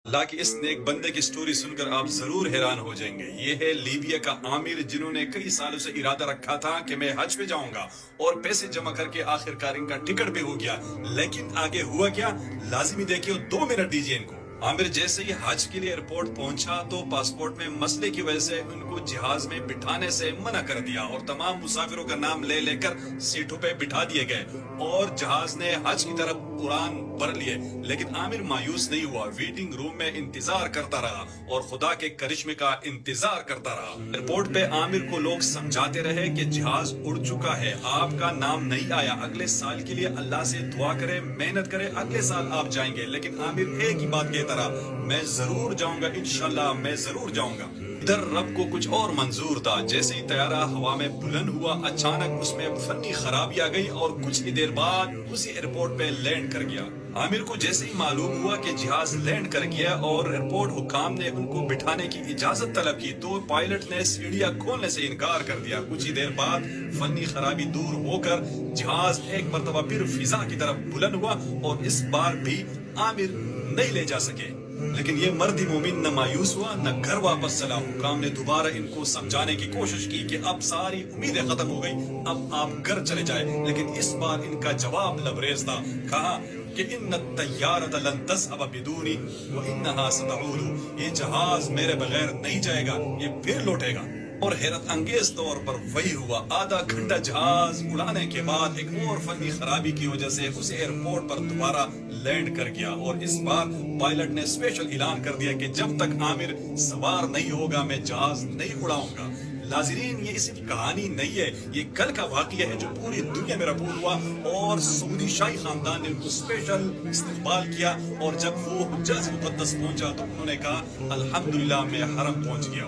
اللہ کے اس نیک بندے کی سٹوری سن کر آپ ضرور حیران ہو جائیں گے۔ یہ ہے لیبیا کا عامر، جنہوں نے کئی سالوں سے ارادہ رکھا تھا کہ میں حج پہ جاؤں گا اور پیسے جمع کر کے آخر کار ان کا ٹکٹ بھی ہو گیا۔ لیکن آگے ہوا کیا، لازمی دیکھیے، 2 منٹ دیجیے ان کو۔ عامر جیسے ہی حج کے لیے ایئرپورٹ پہنچا تو پاسپورٹ میں مسئلے کی وجہ سے ان کو جہاز میں بٹھانے سے منع کر دیا اور تمام مسافروں کا نام لے لے کر سیٹوں پہ بٹھا دیے گئے اور جہاز نے حج کی طرف اڑان بھر لیے۔ لیکن عامر مایوس نہیں ہوا، ویٹنگ روم میں انتظار کرتا رہا اور خدا کے کرشمے کا انتظار کرتا رہا۔ ایئرپورٹ پہ عامر کو لوگ سمجھاتے رہے کہ جہاز اڑ چکا ہے، آپ کا نام نہیں آیا، اگلے سال کے لیے اللہ سے دعا کرے، محنت کرے، اگلے سال آپ جائیں گے۔ لیکن عامر ایک ہی بات کہتا رہا، میں ضرور جاؤں گا، انشاءاللہ میں ضرور جاؤں گا۔ ادھر رب کو کچھ اور منظور تھا۔ جیسے ہی طیارہ ہوا میں بلند ہوا، اچانک اس میں فنی خرابی آ گئی اور کچھ ہی دیر بعد اسی ایئرپورٹ پہ لینڈ کر گیا۔ عامر کو جیسے ہی معلوم ہوا کہ جہاز لینڈ کر گیا اور ایئرپورٹ حکام نے ان کو بٹھانے کی اجازت طلب کی تو پائلٹ نے سیڑھیاں کھولنے سے انکار کر دیا۔ کچھ ہی دیر بعد فنی خرابی دور ہو کر جہاز ایک مرتبہ پھر فضا کی طرف بلند ہوا اور اس بار بھی عامر نہیں لے جا سکے۔ لیکن یہ مرد مومن نہ مایوس ہوا نہ گھر واپس چلا۔ حکام نے دوبارہ ان کو سمجھانے کی کوشش کی کہ اب ساری امیدیں ختم ہو گئی، اب آپ گھر چلے جائیں۔ لیکن اس بار ان کا جواب لبریز تھا، کہا کہ ان الطیارۃ لن تذهب بدونی وانها ستعود، یہ جہاز میرے بغیر نہیں جائے گا، یہ پھر لوٹے گا۔ اور حیرت انگیز طور پر وہی ہوا۔ آدھا گھنٹہ جہاز اڑانے کے بعد ایک اور فنی خرابی کی وجہ سے اس ایئرپورٹ پر دوبارہ لینڈ کر گیا اور اس بار پائلٹ نے اسپیشل اعلان کر دیا کہ جب تک عامر سوار نہیں ہوگا میں جہاز نہیں اڑاؤں گا۔ ناظرین، یہ صرف کہانی نہیں ہے، یہ کل کا واقعہ ہے جو پوری دنیا میں رپورٹ ہوا اور سعودی شاہی خاندان نے ان کو اسپیشل استقبال کیا اور جب وہ حجاز مقدس پہنچا تو انہوں نے کہا الحمدللہ میں حرم پہنچ گیا۔